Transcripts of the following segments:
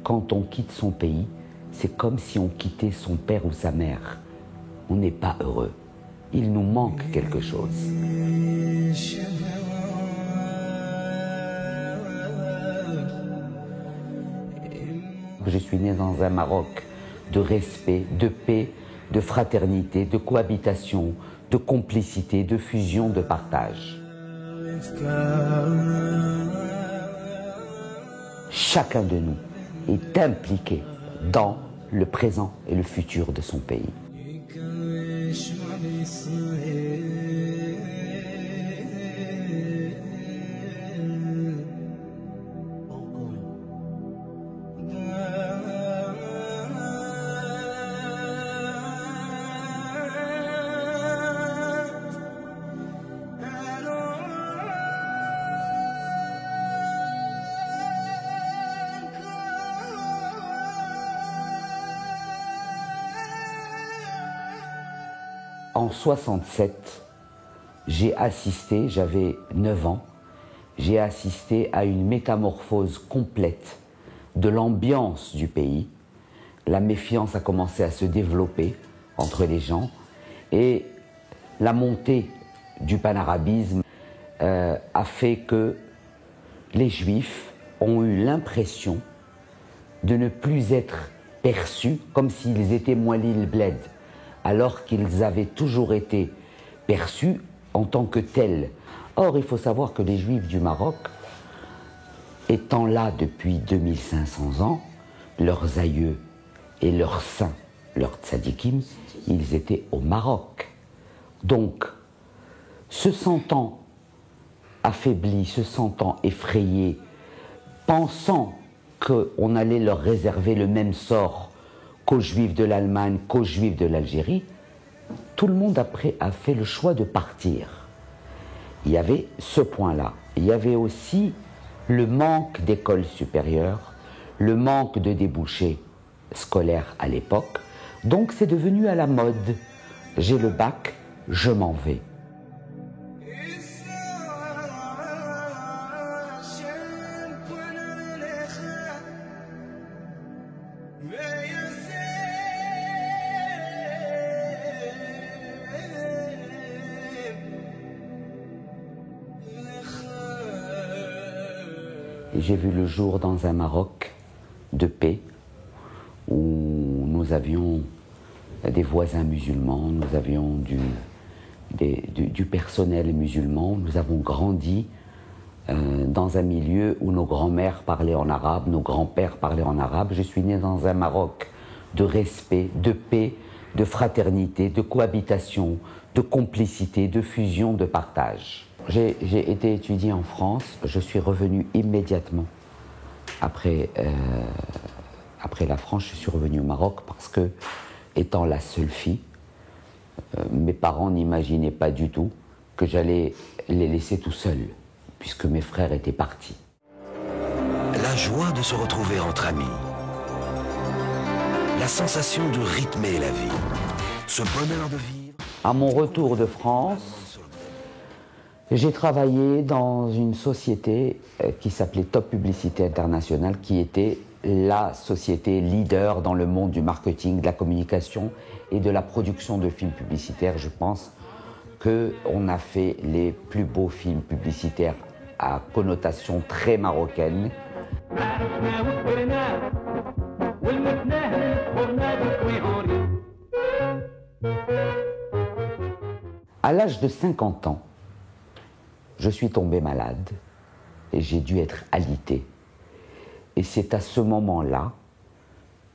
quand on quitte son pays, c'est comme si on quittait son père ou sa mère. On n'est pas heureux. Il nous manque quelque chose. Je suis né dans un Maroc de respect, de paix, de fraternité, de cohabitation, de complicité, de fusion, de partage. Chacun de nous est impliqué dans le présent et le futur de son pays. En 67, j'ai assisté, j'avais 9 ans, j'ai assisté à une métamorphose complète de l'ambiance du pays. La méfiance a commencé à se développer entre les gens et la montée du panarabisme a fait que les Juifs ont eu l'impression de ne plus être perçus comme s'ils étaient Moualil Bled, alors qu'ils avaient toujours été perçus en tant que tels. Or, il faut savoir que les Juifs du Maroc, étant là depuis 2500 ans, leurs aïeux et leurs saints, leurs tzadikim, ils étaient au Maroc. Donc, se sentant affaiblis, se sentant effrayés, pensant qu'on allait leur réserver le même sort qu'aux Juifs de l'Allemagne, qu'aux Juifs de l'Algérie, tout le monde après a fait le choix de partir. Il y avait ce point-là. Il y avait aussi le manque d'écoles supérieures, le manque de débouchés scolaires à l'époque. Donc c'est devenu à la mode. J'ai le bac, je m'en vais. J'ai vu le jour dans un Maroc de paix où nous avions des voisins musulmans, nous avions du personnel musulman. Nous avons grandi dans un milieu où nos grands-mères parlaient en arabe, nos grands-pères parlaient en arabe. Je suis né dans un Maroc de respect, de paix, de fraternité, de cohabitation, de complicité, de fusion, de partage. J'ai été étudié en France, je suis revenu immédiatement après la France, je suis revenu au Maroc parce que, étant la seule fille, mes parents n'imaginaient pas du tout que j'allais les laisser tout seuls, puisque mes frères étaient partis. La joie de se retrouver entre amis, la sensation de rythmer la vie, ce bonheur de vivre. À mon retour de France, j'ai travaillé dans une société qui s'appelait Top Publicité International, qui était la société leader dans le monde du marketing, de la communication et de la production de films publicitaires. Je pense qu'on a fait les plus beaux films publicitaires à connotation très marocaine. À l'âge de 50 ans, je suis tombé malade et j'ai dû être alité. Et c'est à ce moment-là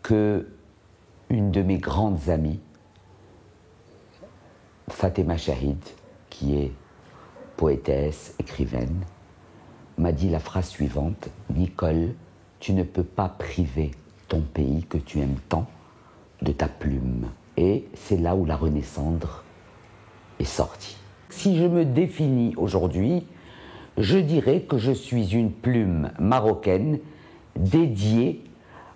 que une de mes grandes amies, Fatema Shahid, qui est poétesse, écrivaine, m'a dit la phrase suivante: Nicole, tu ne peux pas priver ton pays que tu aimes tant de ta plume. Et c'est là où la Renaissance est sortie. Si je me définis aujourd'hui, je dirais que je suis une plume marocaine dédiée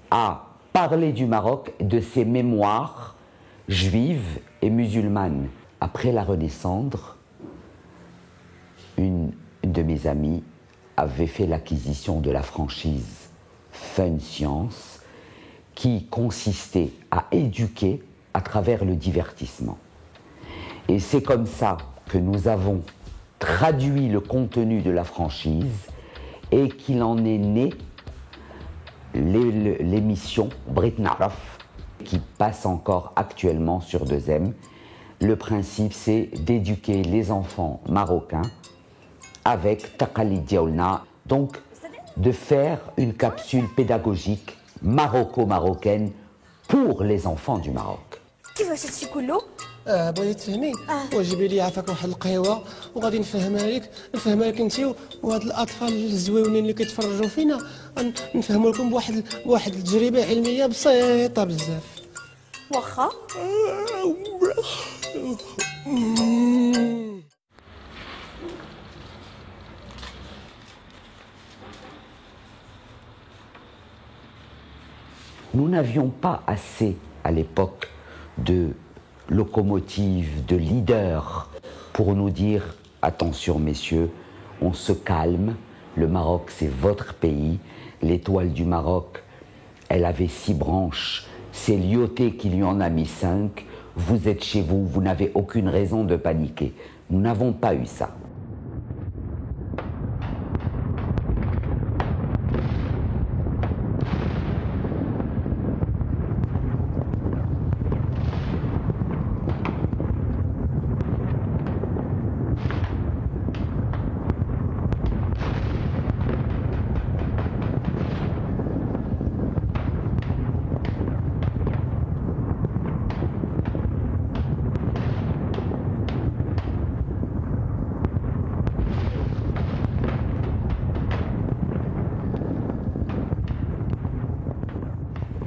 à parler du Maroc, de ses mémoires juives et musulmanes. Après la Renaissance, une de mes amies avait fait l'acquisition de la franchise Fun Science qui consistait à éduquer à travers le divertissement. Et c'est comme ça que nous avons traduit le contenu de la franchise et qu'il en est né l'émission Brit Naraf qui passe encore actuellement sur 2M. Le principe, c'est d'éduquer les enfants marocains avec Taqalid Diaoulna, donc de faire une capsule pédagogique maroco-marocaine pour les enfants du Maroc. كيفاش هادشي كله؟ بغيتي تفهمي وجيبي لي عافاك واحد القهوه وغادي نفهمها لك انت وهاد الاطفال الزويونين اللي كيتفرجوا فينا نفهموا لكم بواحد التجربه علميه بسيطه بزاف. واخا. Nous n'avions pas assez à l'époque de locomotives, de leaders pour nous dire « Attention messieurs, on se calme, le Maroc c'est votre pays, l'étoile du Maroc, elle avait 6 branches, c'est Lyoté qui lui en a mis 5, vous êtes chez vous, vous n'avez aucune raison de paniquer ». Nous n'avons pas eu ça.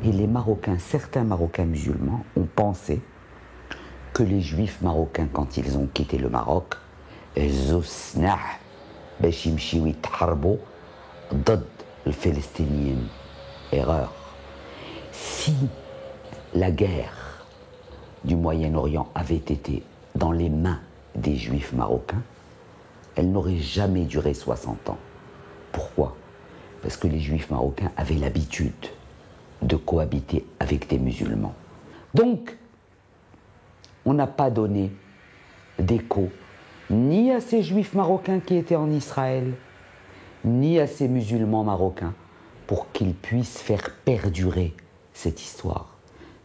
Et les Marocains, certains Marocains musulmans, ont pensé que les Juifs marocains, quand ils ont quitté le Maroc, erreur. Si la guerre du Moyen-Orient avait été dans les mains des Juifs marocains, elle n'aurait jamais duré 60 ans. Pourquoi? Parce que les Juifs marocains avaient l'habitude de cohabiter avec des musulmans. Donc, on n'a pas donné d'écho ni à ces Juifs marocains qui étaient en Israël, ni à ces musulmans marocains, pour qu'ils puissent faire perdurer cette histoire.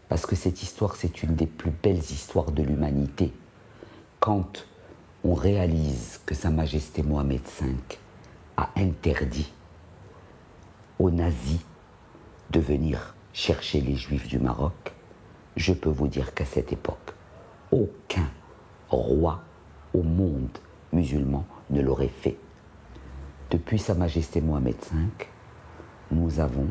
Parce que cette histoire, c'est une des plus belles histoires de l'humanité. Quand on réalise que Sa Majesté Mohamed V a interdit aux nazis de venir chercher les Juifs du Maroc, je peux vous dire qu'à cette époque, aucun roi au monde musulman ne l'aurait fait. Depuis Sa Majesté Mohamed V, nous avons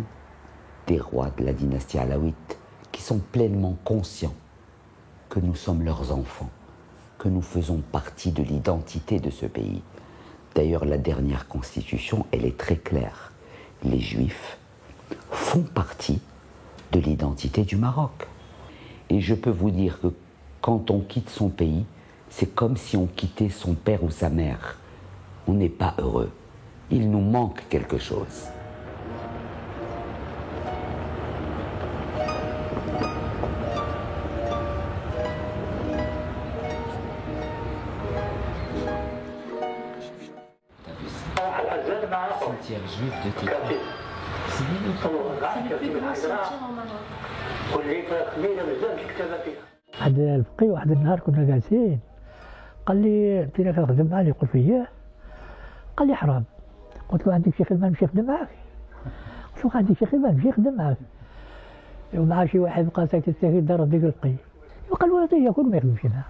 des rois de la dynastie alaouite qui sont pleinement conscients que nous sommes leurs enfants, que nous faisons partie de l'identité de ce pays. D'ailleurs, la dernière constitution, elle est très claire. Les Juifs font partie de l'identité du Maroc. Et je peux vous dire que quand on quitte son pays, c'est comme si on quittait son père ou sa mère. On n'est pas heureux. Il nous manque quelque chose. Cimetière juif de Tétouan. C'est le plus grand cimetière au Maroc. واحد الفقيه واحد النهار كنا جالسين قال لي انت كنخدم معاه اللي قلت له قال لي حرام قلت له عندك شي خدمه نمشي نخدم معاك قلت له عندي شي خدمه نمشي نخدم معاك ومع شي واحد بقى ساكت في دار ديك القي وقال له هذا كل ما يخدمش هنا.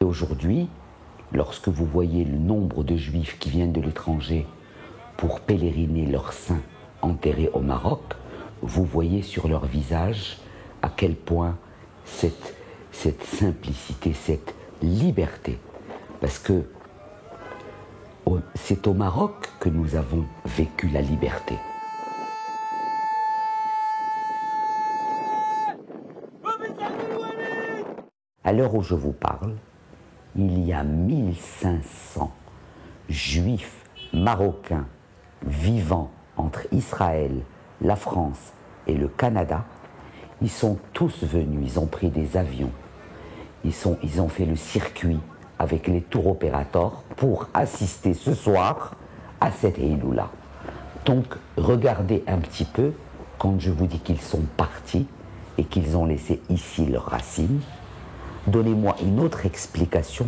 Aujourd'hui, lorsque vous voyez le nombre de Juifs qui viennent de l'étranger pour pèleriner leurs saints enterrés au Maroc, vous voyez sur leur visage à quel point cette simplicité, cette liberté, parce que c'est au Maroc que nous avons vécu la liberté. À l'heure où je vous parle, il y a 1500 juifs marocains vivant entre Israël, la France et le Canada. Ils sont tous venus, ils ont pris des avions, ils ont fait le circuit avec les tour opérateurs pour assister ce soir à cette Heiloula. Donc regardez un petit peu quand je vous dis qu'ils sont partis et qu'ils ont laissé ici leurs racines. Donnez-moi une autre explication.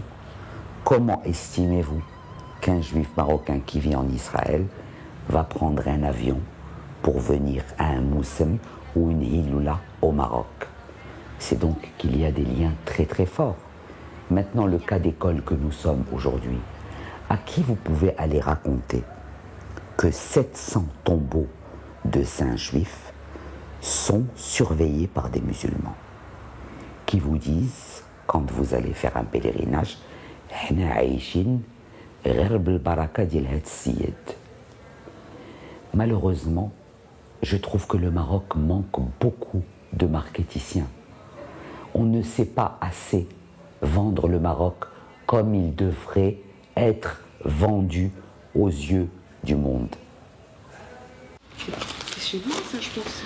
Comment estimez-vous qu'un juif marocain qui vit en Israël va prendre un avion pour venir à un moussem ou une Heiloula au Maroc? C'est donc qu'il y a des liens très très forts. Maintenant, le cas d'école que nous sommes aujourd'hui, à qui vous pouvez aller raconter que 700 tombeaux de saints juifs sont surveillés par des musulmans qui vous disent, quand vous allez faire un pèlerinage, malheureusement, je trouve que le Maroc manque beaucoup de marketiciens. On ne sait pas assez vendre le Maroc comme il devrait être vendu aux yeux du monde. C'est chez vous, ça, je pense.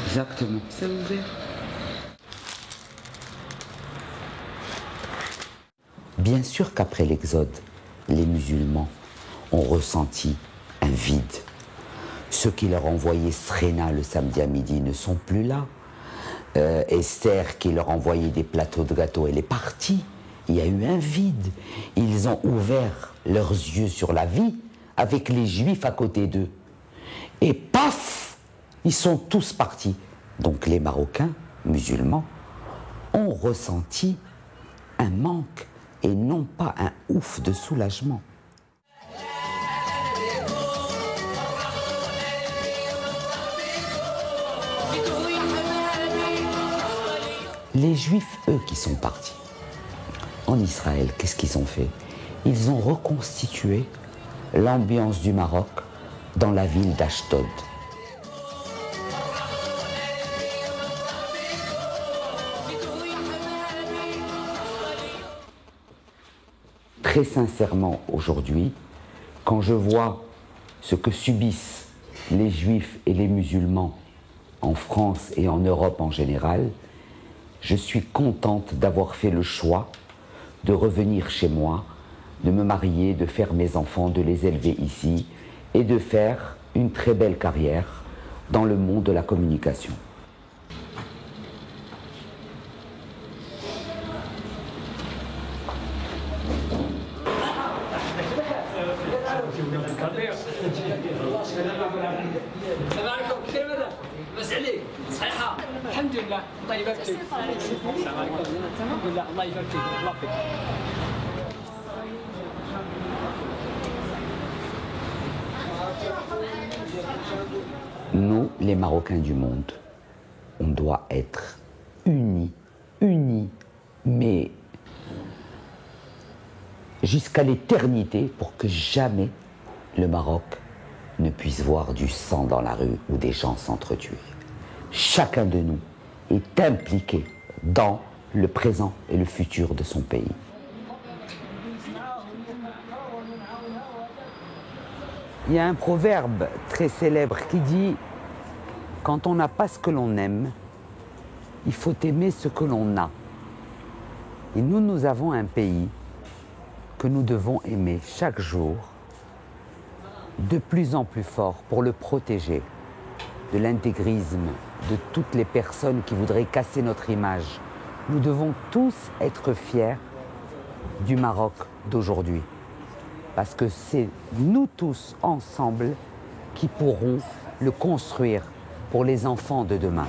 Exactement. Ça ouvert. Bien sûr qu'après l'Exode, les musulmans ont ressenti un vide. Ceux qui leur envoyaient Srena le samedi à midi ne sont plus là. Esther qui leur envoyait des plateaux de gâteaux, elle est partie. Il y a eu un vide. Ils ont ouvert leurs yeux sur la vie avec les Juifs à côté d'eux. Et paf, ils sont tous partis. Donc les Marocains musulmans ont ressenti un manque et non pas un ouf de soulagement. Les Juifs, eux, qui sont partis en Israël, qu'est-ce qu'ils ont fait? Ils ont reconstitué l'ambiance du Maroc dans la ville d'Ashdod. Très sincèrement, aujourd'hui, quand je vois ce que subissent les Juifs et les musulmans en France et en Europe en général, je suis contente d'avoir fait le choix de revenir chez moi, de me marier, de faire mes enfants, de les élever ici et de faire une très belle carrière dans le monde de la communication. Nous, les Marocains du monde, on doit être unis, mais jusqu'à l'éternité pour que jamais le Maroc ne puisse voir du sang dans la rue ou des gens s'entretuer. Chacun de nous est impliqué dans le présent et le futur de son pays. Il y a un proverbe très célèbre qui dit « Quand on n'a pas ce que l'on aime, il faut aimer ce que l'on a ». Et nous avons un pays que nous devons aimer chaque jour de plus en plus fort pour le protéger de l'intégrisme, de toutes les personnes qui voudraient casser notre image. Nous devons tous être fiers du Maroc d'aujourd'hui. Parce que c'est nous tous ensemble qui pourrons le construire pour les enfants de demain.